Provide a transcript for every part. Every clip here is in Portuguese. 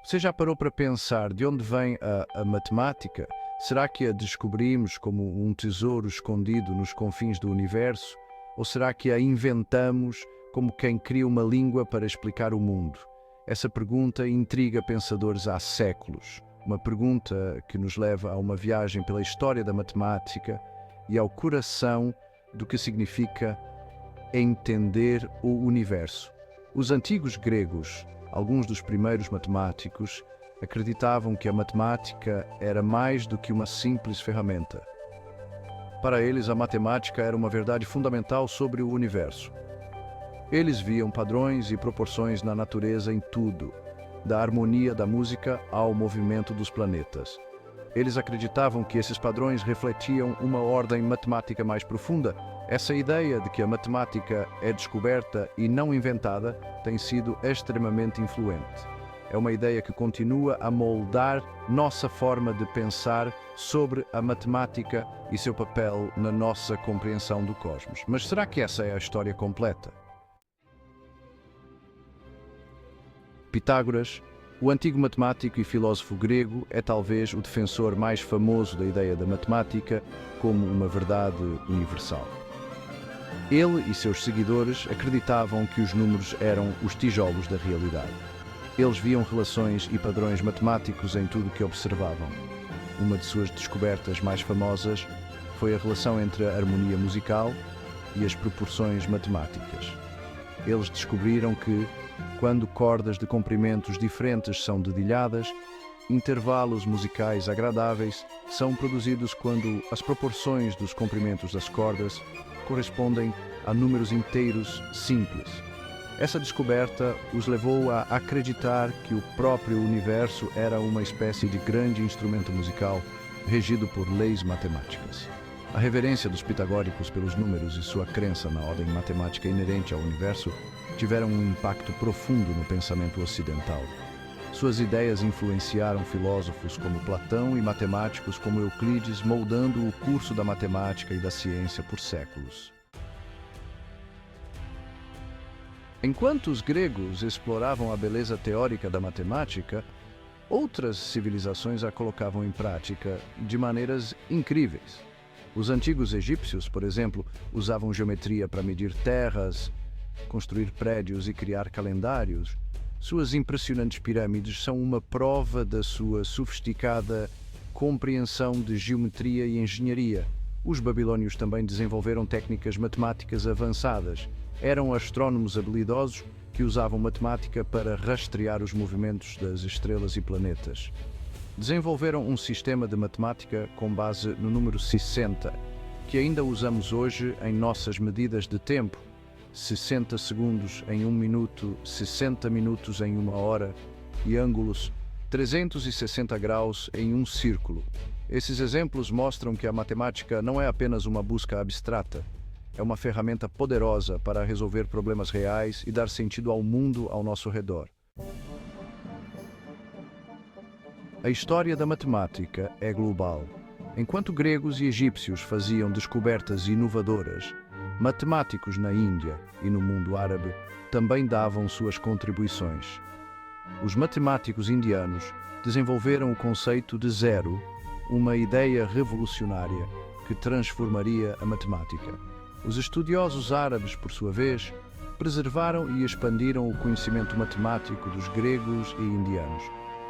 Você já parou para pensar de onde vem a matemática? Será que a descobrimos como um tesouro escondido nos confins do universo? Ou será que a inventamos como quem cria uma língua para explicar o mundo? Essa pergunta intriga pensadores há séculos. Uma pergunta que nos leva a uma viagem pela história da matemática e ao coração do que significa entender o universo. Os antigos gregos, alguns dos primeiros matemáticos, acreditavam que a matemática era mais do que uma simples ferramenta. Para eles, a matemática era uma verdade fundamental sobre o universo. Eles viam padrões e proporções na natureza em tudo, da harmonia da música ao movimento dos planetas. Eles acreditavam que esses padrões refletiam uma ordem matemática mais profunda. Essa ideia de que a matemática é descoberta e não inventada tem sido extremamente influente. É uma ideia que continua a moldar nossa forma de pensar sobre a matemática e seu papel na nossa compreensão do cosmos. Mas será que essa é a história completa? Pitágoras, o antigo matemático e filósofo grego, é talvez o defensor mais famoso da ideia da matemática como uma verdade universal. Ele e seus seguidores acreditavam que os números eram os tijolos da realidade. Eles viam relações e padrões matemáticos em tudo o que observavam. Uma de suas descobertas mais famosas foi a relação entre a harmonia musical e as proporções matemáticas. Eles descobriram que, quando cordas de comprimentos diferentes são dedilhadas, intervalos musicais agradáveis são produzidos quando as proporções dos comprimentos das cordas correspondem a números inteiros simples. Essa descoberta os levou a acreditar que o próprio universo era uma espécie de grande instrumento musical regido por leis matemáticas. A reverência dos pitagóricos pelos números e sua crença na ordem matemática inerente ao universo tiveram um impacto profundo no pensamento ocidental. Suas ideias influenciaram filósofos como Platão e matemáticos como Euclides, moldando o curso da matemática e da ciência por séculos. Enquanto os gregos exploravam a beleza teórica da matemática, outras civilizações a colocavam em prática de maneiras incríveis. Os antigos egípcios, por exemplo, usavam geometria para medir terras, construir prédios e criar calendários. Suas impressionantes pirâmides são uma prova da sua sofisticada compreensão de geometria e engenharia. Os babilônios também desenvolveram técnicas matemáticas avançadas. Eram astrônomos habilidosos que usavam matemática para rastrear os movimentos das estrelas e planetas. Desenvolveram um sistema de matemática com base no número 60, que ainda usamos hoje em nossas medidas de tempo. 60 segundos em 1 minuto, 60 minutos em 1 hora e ângulos 360 graus em um círculo. Esses exemplos mostram que a matemática não é apenas uma busca abstrata, é uma ferramenta poderosa para resolver problemas reais e dar sentido ao mundo ao nosso redor. A história da matemática é global. Enquanto gregos e egípcios faziam descobertas inovadoras, matemáticos na Índia e no mundo árabe também davam suas contribuições. Os matemáticos indianos desenvolveram o conceito de zero, uma ideia revolucionária que transformaria a matemática. Os estudiosos árabes, por sua vez, preservaram e expandiram o conhecimento matemático dos gregos e indianos.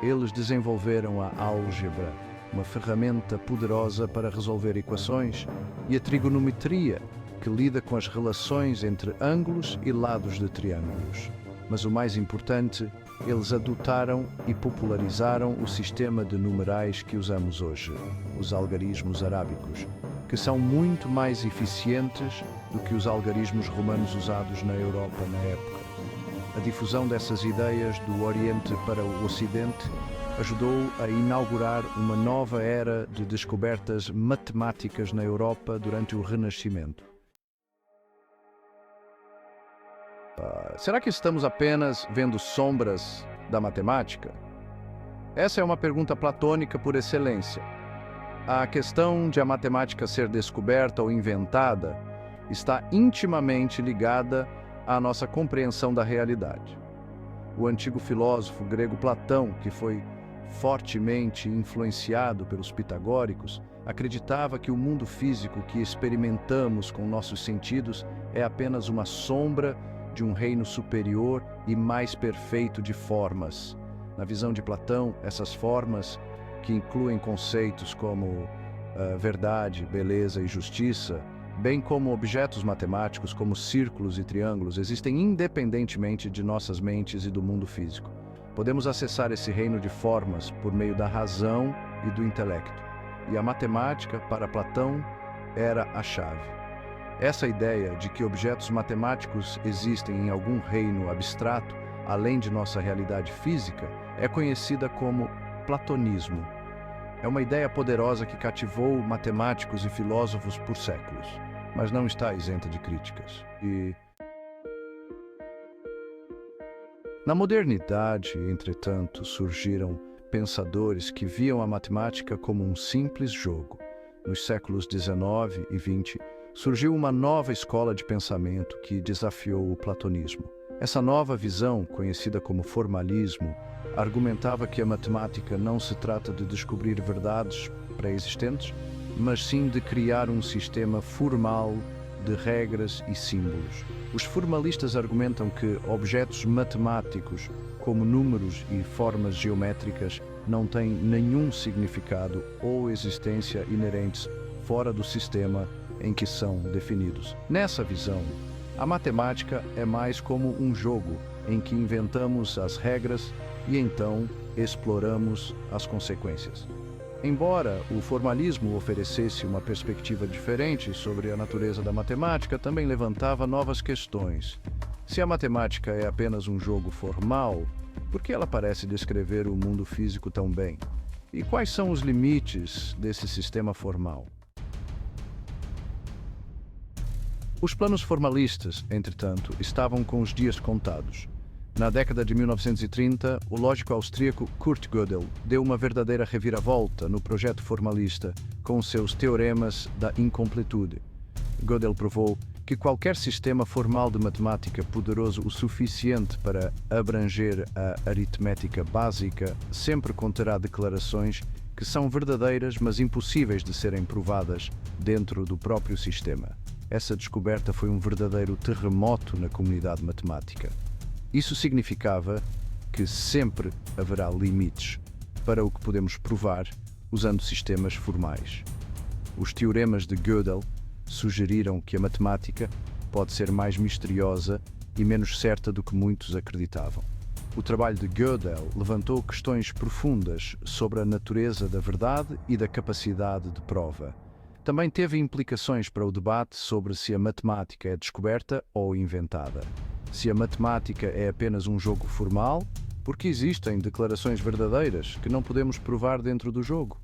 Eles desenvolveram a álgebra, uma ferramenta poderosa para resolver equações, e a trigonometria, que lida com as relações entre ângulos e lados de triângulos. Mas o mais importante, eles adotaram e popularizaram o sistema de numerais que usamos hoje, os algarismos arábicos, que são muito mais eficientes do que os algarismos romanos usados na Europa na época. A difusão dessas ideias do Oriente para o Ocidente ajudou a inaugurar uma nova era de descobertas matemáticas na Europa durante o Renascimento. Será que estamos apenas vendo sombras da matemática? Essa é uma pergunta platônica por excelência. A questão de a matemática ser descoberta ou inventada está intimamente ligada à nossa compreensão da realidade. O antigo filósofo grego Platão, que foi fortemente influenciado pelos pitagóricos, acreditava que o mundo físico que experimentamos com nossos sentidos é apenas uma sombra de um reino superior e mais perfeito de formas. Na visão de Platão, essas formas, que incluem conceitos como verdade, beleza e justiça, bem como objetos matemáticos como círculos e triângulos, existem independentemente de nossas mentes e do mundo físico. Podemos acessar esse reino de formas por meio da razão e do intelecto. E a matemática, para Platão, era a chave. Essa ideia de que objetos matemáticos existem em algum reino abstrato, além de nossa realidade física, é conhecida como platonismo. É uma ideia poderosa que cativou matemáticos e filósofos por séculos, mas não está isenta de críticas. Na modernidade, entretanto, surgiram pensadores que viam a matemática como um simples jogo. Nos séculos XIX e XX, surgiu uma nova escola de pensamento que desafiou o platonismo. Essa nova visão, conhecida como formalismo, argumentava que a matemática não se trata de descobrir verdades pré-existentes, mas sim de criar um sistema formal de regras e símbolos. Os formalistas argumentam que objetos matemáticos, como números e formas geométricas, não têm nenhum significado ou existência inerentes fora do sistema em que são definidos. Nessa visão, a matemática é mais como um jogo em que inventamos as regras e então exploramos as consequências. Embora o formalismo oferecesse uma perspectiva diferente sobre a natureza da matemática, também levantava novas questões. Se a matemática é apenas um jogo formal, por que ela parece descrever o mundo físico tão bem? E quais são os limites desse sistema formal? Os planos formalistas, entretanto, estavam com os dias contados. Na década de 1930, o lógico austríaco Kurt Gödel deu uma verdadeira reviravolta no projeto formalista com seus teoremas da incompletude. Gödel provou que qualquer sistema formal de matemática poderoso o suficiente para abranger a aritmética básica sempre conterá declarações que são verdadeiras, mas impossíveis de serem provadas dentro do próprio sistema. Essa descoberta foi um verdadeiro terremoto na comunidade matemática. Isso significava que sempre haverá limites para o que podemos provar usando sistemas formais. Os teoremas de Gödel sugeriram que a matemática pode ser mais misteriosa e menos certa do que muitos acreditavam. O trabalho de Gödel levantou questões profundas sobre a natureza da verdade e da capacidade de prova. Também teve implicações para o debate sobre se a matemática é descoberta ou inventada. Se a matemática é apenas um jogo formal, porque existem declarações verdadeiras que não podemos provar dentro do jogo.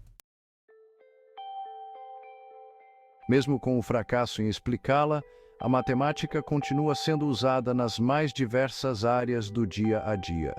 Mesmo com o fracasso em explicá-la, a matemática continua sendo usada nas mais diversas áreas do dia a dia.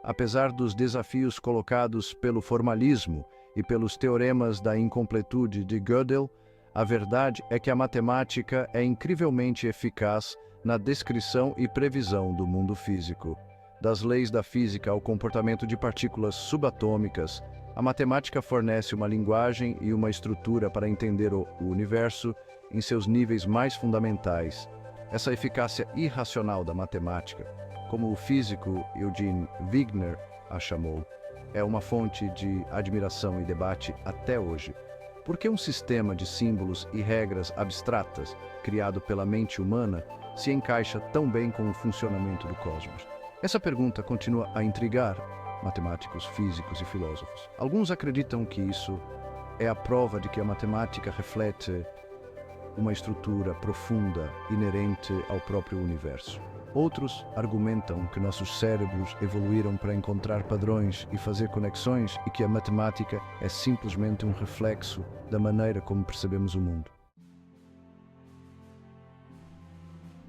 Apesar dos desafios colocados pelo formalismo e pelos teoremas da incompletude de Gödel, a verdade é que a matemática é incrivelmente eficaz na descrição e previsão do mundo físico. Das leis da física ao comportamento de partículas subatômicas, a matemática fornece uma linguagem e uma estrutura para entender o universo em seus níveis mais fundamentais. Essa eficácia irracional da matemática, como o físico Eugene Wigner a chamou, é uma fonte de admiração e debate até hoje. Por que um sistema de símbolos e regras abstratas, criado pela mente humana, se encaixa tão bem com o funcionamento do cosmos? Essa pergunta continua a intrigar matemáticos, físicos e filósofos. Alguns acreditam que isso é a prova de que a matemática reflete uma estrutura profunda inerente ao próprio universo. Outros argumentam que nossos cérebros evoluíram para encontrar padrões e fazer conexões e que a matemática é simplesmente um reflexo da maneira como percebemos o mundo.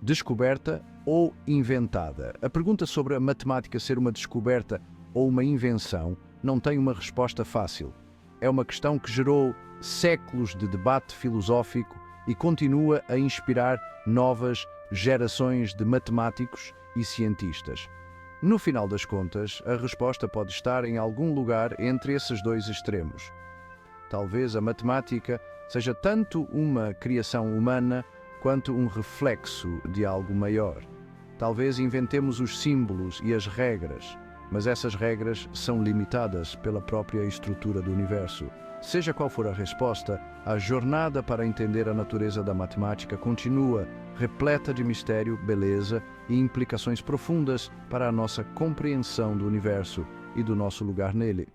Descoberta ou inventada? A pergunta sobre a matemática ser uma descoberta ou uma invenção não tem uma resposta fácil. É uma questão que gerou séculos de debate filosófico e continua a inspirar novas gerações de matemáticos e cientistas. No final das contas, a resposta pode estar em algum lugar entre esses dois extremos. Talvez a matemática seja tanto uma criação humana quanto um reflexo de algo maior. Talvez inventemos os símbolos e as regras, mas essas regras são limitadas pela própria estrutura do universo. Seja qual for a resposta, a jornada para entender a natureza da matemática continua repleta de mistério, beleza e implicações profundas para a nossa compreensão do universo e do nosso lugar nele.